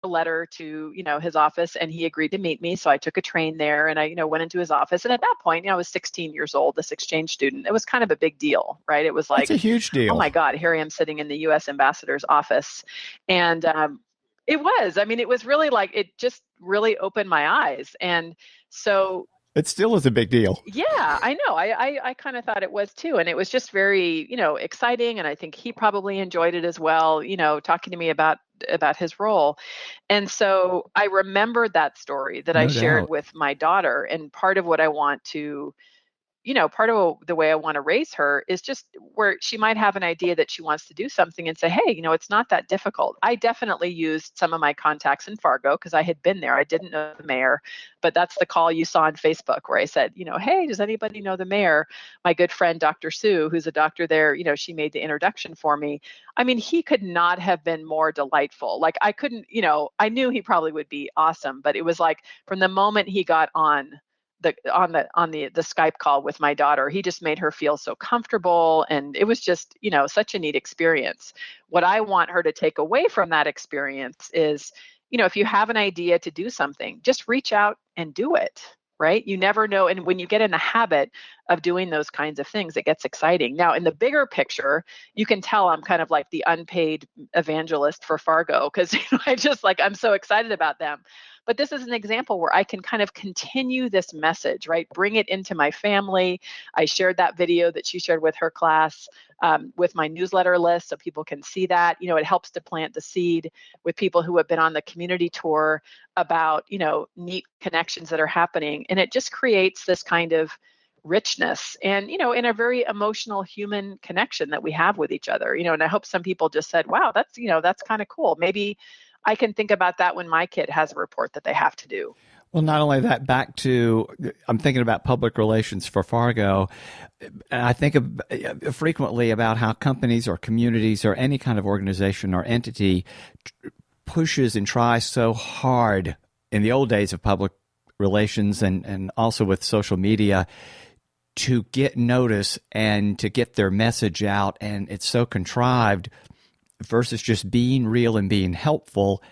a letter to, his office, and he agreed to meet me. So I took a train there, and I, went into his office. And at that point, I was 16 years old, this exchange student. It was kind of a big deal, right? It was That's like, a huge oh deal. my God, here I am sitting in the U.S. ambassador's office. And it was, it was really like, it just really opened my eyes. And so it still is a big deal. yeah, I know. I kind of thought it was too. And it was just very, exciting. And I think he probably enjoyed it as well, talking to me about his role. And so I remembered that story that I No shared doubt. with my daughter. And part of what I want to part of the way I want to raise her is just where she might have an idea that she wants to do something and say, hey, it's not that difficult. I definitely used some of my contacts in Fargo because I had been there. I didn't know the mayor, but that's the call you saw on Facebook where I said, hey, does anybody know the mayor? My good friend, Dr. Sue, who's a doctor there, she made the introduction for me. He could not have been more delightful. Like I couldn't, I knew he probably would be awesome, but it was like from the moment he got on the Skype call with my daughter, he just made her feel so comfortable, and it was just such a neat experience. What I want her to take away from that experience is, if you have an idea to do something, just reach out and do it. Right? You never know. And when you get in the habit of doing those kinds of things, it gets exciting. Now, in the bigger picture, you can tell I'm kind of like the unpaid evangelist for Fargo because I'm so excited about them. But this is an example where I can kind of continue this message, right? Bring it into my family. I shared that video that she shared with her class with my newsletter list so people can see that. It helps to plant the seed with people who have been on the community tour about, neat connections that are happening. And it just creates this kind of richness and, in a very emotional human connection that we have with each other, and I hope some people just said, wow, that's kind of cool. Maybe I can think about that when my kid has a report that they have to do. Well, not only that, I'm thinking about public relations for Fargo. And I think frequently about how companies or communities or any kind of organization or entity pushes and tries so hard in the old days of public relations and also with social media to get notice and to get their message out. And it's so contrived versus just being real and being helpful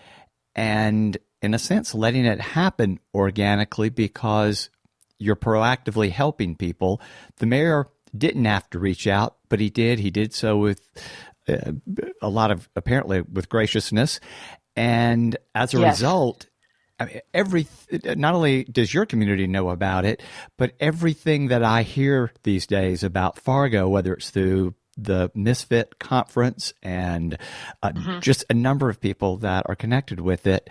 and, in a sense, letting it happen organically because you're proactively helping people. The mayor didn't have to reach out, but he did. He did so with apparently with graciousness. And as a result, not only does your community know about it, but everything that I hear these days about Fargo, whether it's through the Misfit Conference and just a number of people that are connected with it,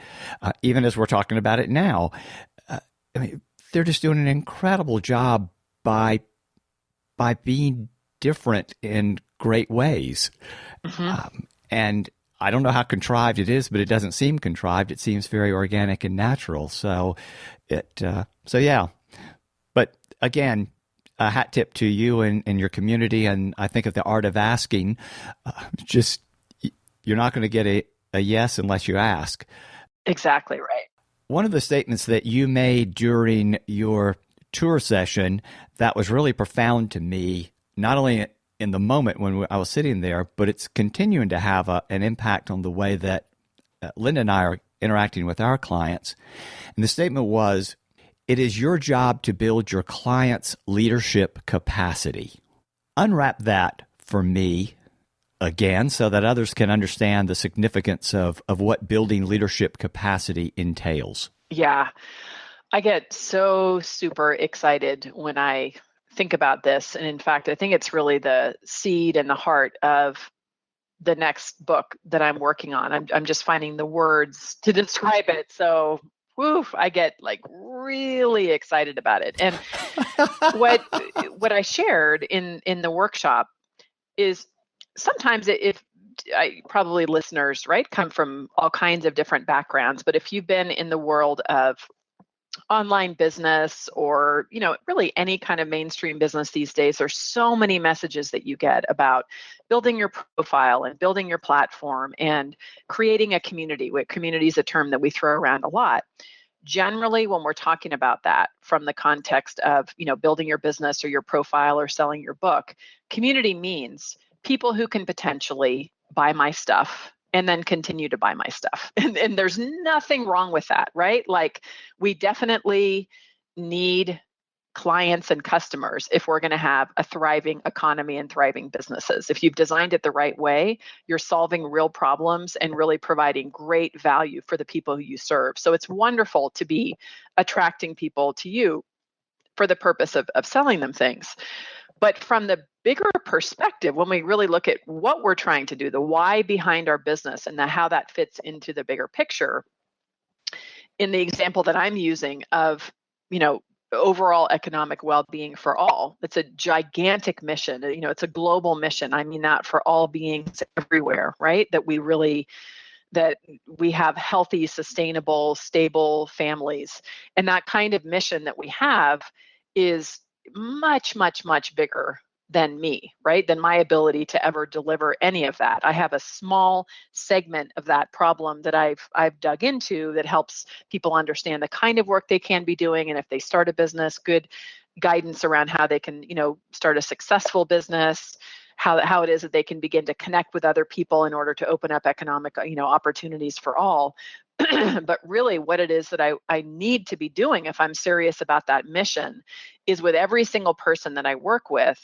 even as we're talking about it now, they're just doing an incredible job by being different in great ways. And I don't know how contrived it is, but it doesn't seem contrived. It seems very organic and natural. So yeah. But again, a hat tip to you and your community. And I think of the art of asking, you're not going to get a yes unless you ask. Exactly right. One of the statements that you made during your tour session that was really profound to me, not only in the moment when I was sitting there, but it's continuing to have an impact on the way that Linda and I are interacting with our clients. And the statement was, it is your job to build your client's leadership capacity. Unwrap that for me again so that others can understand the significance of what building leadership capacity entails. Yeah, I get so super excited when I think about this. And in fact, I think it's really the seed and the heart of the next book that I'm working on. I'm just finding the words to describe it. So I get like really excited about it. And what I shared in the workshop is sometimes if probably listeners, right, come from all kinds of different backgrounds, but if you've been in the world of online business or, really any kind of mainstream business these days, there's so many messages that you get about building your profile and building your platform and creating a community. Community is a term that we throw around a lot. Generally, when we're talking about that from the context of, building your business or your profile or selling your book, community means people who can potentially buy my stuff and then continue to buy my stuff. And there's nothing wrong with that, right? Like, we definitely need clients and customers if we're going to have a thriving economy and thriving businesses. If you've designed it the right way, you're solving real problems and really providing great value for the people who you serve. So it's wonderful to be attracting people to you for the purpose of selling them things. But from the bigger perspective, when we really look at what we're trying to do, the why behind our business and how that fits into the bigger picture, in the example that I'm using of, overall economic well-being for all, it's a gigantic mission. It's a global mission. I mean that for all beings everywhere, right? That we have healthy, sustainable, stable families. And that kind of mission that we have is much, much, much bigger than me, right? Than my ability to ever deliver any of that. I have a small segment of that problem that I've dug into that helps people understand the kind of work they can be doing, and if they start a business, good guidance around how they can, start a successful business, how it is that they can begin to connect with other people in order to open up economic, opportunities for all. But really what it is that I need to be doing if I'm serious about that mission is, with every single person that I work with,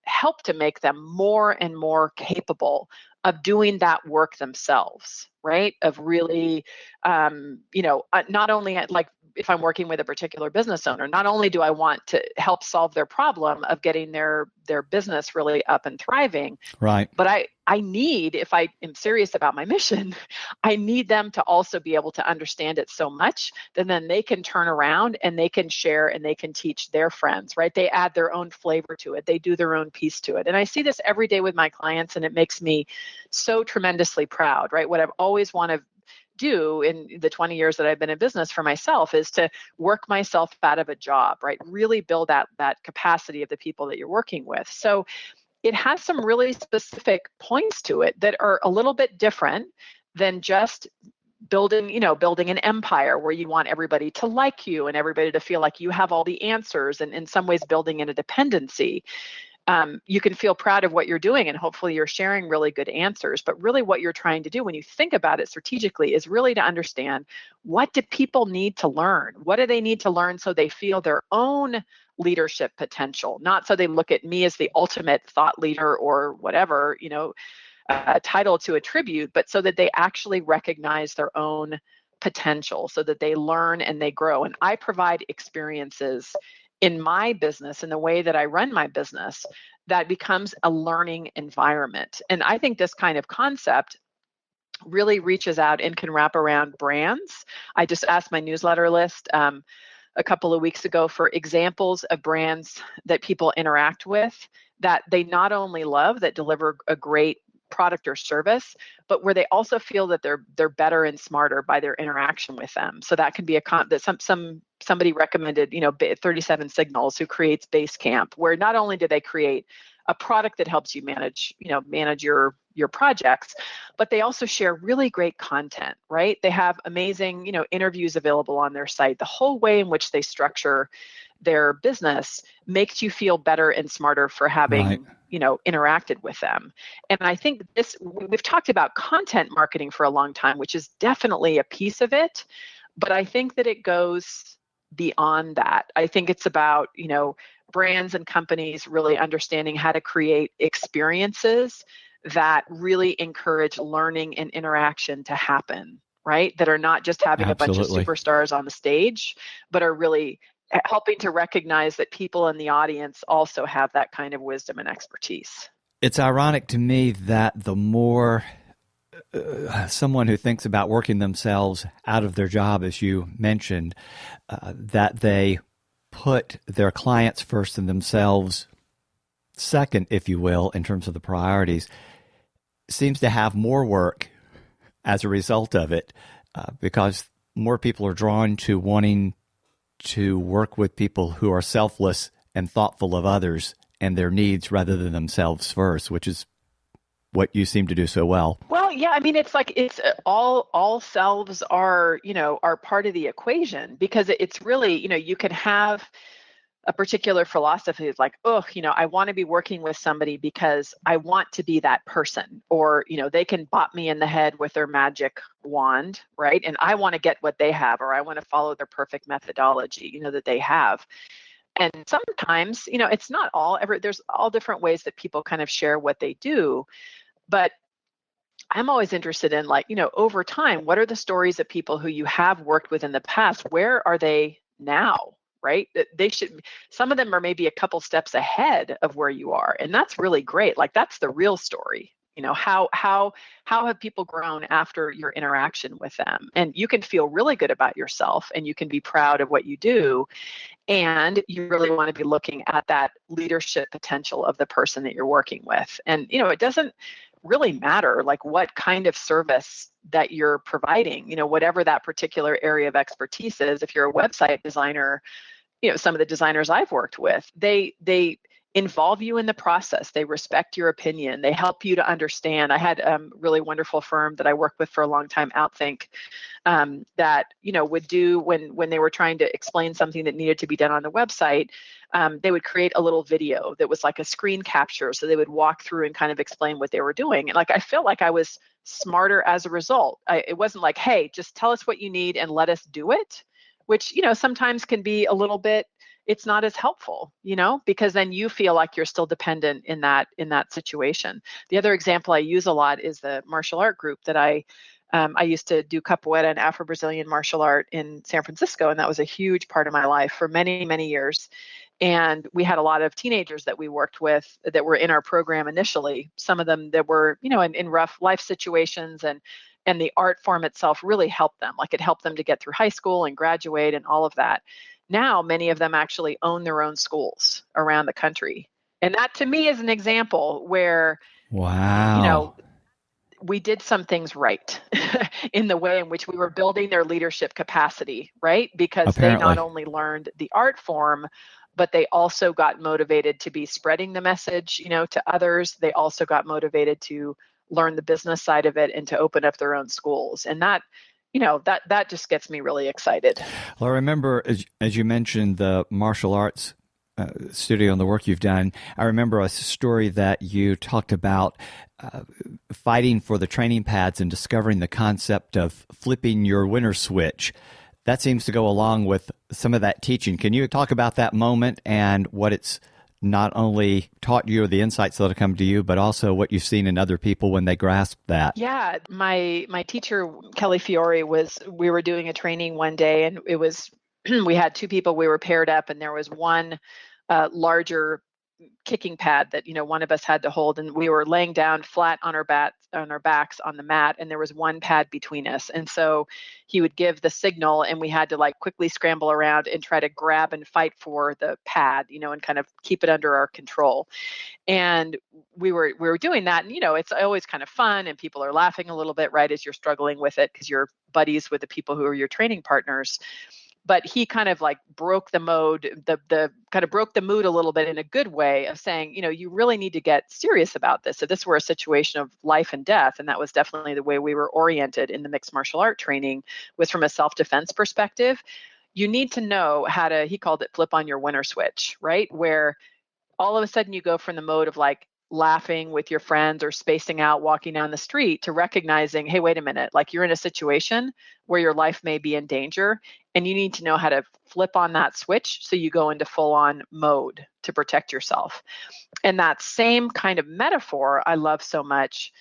help to make them more and more capable of doing that work themselves, right? Of really, not only like, if I'm working with a particular business owner, not only do I want to help solve their problem of getting their business really up and thriving, right? But I need, if I am serious about my mission, I need them to also be able to understand it so much that then they can turn around and they can share and they can teach their friends, right? They add their own flavor to it. They do their own piece to it. And I see this every day with my clients, and it makes me so tremendously proud, right? What I've always wanted do in the 20 years that I've been in business for myself is to work myself out of a job, right? Really build that capacity of the people that you're working with. So it has some really specific points to it that are a little bit different than just building an empire where you want everybody to like you and everybody to feel like you have all the answers, and in some ways building in a dependency. You can feel proud of what you're doing, and hopefully you're sharing really good answers. But really what you're trying to do when you think about it strategically is really to understand, what do people need to learn? What do they need to learn so they feel their own leadership potential? Not so they look at me as the ultimate thought leader or whatever, title to attribute, but so that they actually recognize their own potential, so that they learn and they grow. And I provide experiences in my business, in the way that I run my business, that becomes a learning environment. And I think this kind of concept really reaches out and can wrap around brands. I just asked my newsletter list a couple of weeks ago for examples of brands that people interact with that they not only love, that deliver a great product or service, but where they also feel that they're better and smarter by their interaction with them. So that can be somebody recommended, 37 Signals, who creates Basecamp, where not only do they create a product that helps you manage your projects, but they also share really great content, right? They have amazing, interviews available on their site. The whole way in which they structure their business makes you feel better and smarter for having, right, interacted with them. And I think we've talked about content marketing for a long time, which is definitely a piece of it, but I think that it goes beyond that. I think it's about, brands and companies really understanding how to create experiences that really encourage learning and interaction to happen, right? That are not just having absolutely. a bunch of superstars on the stage, but are really helping to recognize that people in the audience also have that kind of wisdom and expertise. It's ironic to me that the more someone who thinks about working themselves out of their job, as you mentioned, that they put their clients first and themselves second, if you will, in terms of the priorities, seems to have more work as a result of it, because more people are drawn to wanting to work with people who are selfless and thoughtful of others and their needs rather than themselves first, which is what you seem to do so well. Well, yeah, I mean, it's all selves are part of the equation, because it's really, you can have a particular philosophy is like, oh, I want to be working with somebody because I want to be that person, or, they can bop me in the head with their magic wand, right? And I want to get what they have, or I want to follow their perfect methodology, that they have. And sometimes, it's not there's all different ways that people kind of share what they do. But I'm always interested in, like, over time, what are the stories of people who you have worked with in the past? Where are they now? Right? They should, some of them are maybe a couple steps ahead of where you are. And that's really great. Like, that's the real story. How have people grown after your interaction with them? And you can feel really good about yourself, and you can be proud of what you do. And you really want to be looking at that leadership potential of the person that you're working with. And, it doesn't really matter like what kind of service that you're providing, whatever that particular area of expertise is. If you're a website designer, some of the designers I've worked with, they involve you in the process. They respect your opinion. They help you to understand. I had a really wonderful firm that I worked with for a long time, Outthink, that would do when they were trying to explain something that needed to be done on the website. They would create a little video that was like a screen capture, so they would walk through and kind of explain what they were doing. And like, I felt like I was smarter as a result. It wasn't like, hey, just tell us what you need and let us do it, which sometimes can be a little bit, it's not as helpful, because then you feel like you're still dependent in that situation. The other example I use a lot is the martial art group that I used to do capoeira and Afro-Brazilian martial art in San Francisco, and that was a huge part of my life for many, many years. And we had a lot of teenagers that we worked with that were in our program initially, some of them that were, in rough life situations, and the art form itself really helped them. Like, it helped them to get through high school and graduate and all of that. Now, many of them actually own their own schools around the country. And that, to me, is an example where, wow, we did some things right in the way in which we were building their leadership capacity, right? Because they not only learned the art form, but they also got motivated to be spreading the message, to others. They also got motivated to learn the business side of it and to open up their own schools. And that, that just gets me really excited. Well, I remember, as you mentioned, the martial arts studio and the work you've done, I remember a story that you talked about fighting for the training pads and discovering the concept of flipping your winner switch. That seems to go along with some of that teaching. Can you talk about that moment and what it's not only taught you or the insights that have come to you, but also what you've seen in other people when they grasp that? Yeah, my teacher, Kelly Fiore, we were doing a training one day, and it was, we had two people, we were paired up, and there was one larger kicking pad that one of us had to hold, and we were laying down flat on our backs on the mat, and there was one pad between us. And so he would give the signal, and we had to like quickly scramble around and try to grab and fight for the pad, and kind of keep it under our control. And we were doing that, and it's always kind of fun, and people are laughing a little bit, right, as you're struggling with it, because you're buddies with the people who are your training partners. But he kind of like broke the mode, the kind of broke the mood a little bit in a good way of saying, you really need to get serious about this. So this were a situation of life and death. And that was definitely the way we were oriented in the mixed martial art training, was from a self-defense perspective. You need to know how to, he called it flip on your winner switch, right? Where all of a sudden you go from the mode of like laughing with your friends or spacing out walking down the street to recognizing, hey, wait a minute, like you're in a situation where your life may be in danger, and you need to know how to flip on that switch so you go into full on mode to protect yourself. And that same kind of metaphor I love so much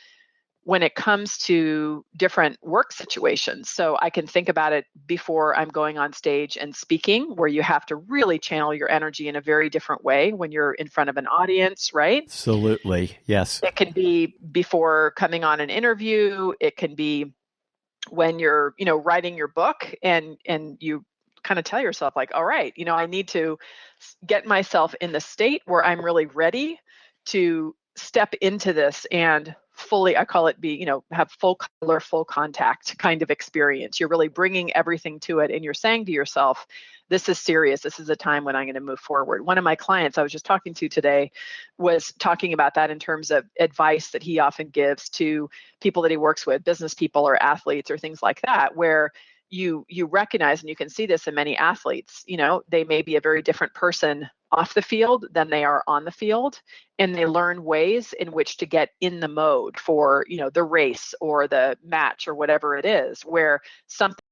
when it comes to different work situations. So I can think about it before I'm going on stage and speaking, where you have to really channel your energy in a very different way when you're in front of an audience, right? Absolutely. Yes. It can be before coming on an interview. It can be when you're, writing your book, and you kind of tell yourself like, all right, I need to get myself in the state where I'm really ready to step into this and fully, I call it have full color, full contact kind of experience. You're really bringing everything to it, and you're saying to yourself, this is serious. This is a time when I'm going to move forward. One of my clients I was just talking to today was talking about that in terms of advice that he often gives to people that he works with, business people or athletes or things like that, where you recognize, and you can see this in many athletes, they may be a very different person off the field than they are on the field, and they learn ways in which to get in the mode for, the race or the match or whatever it is, where something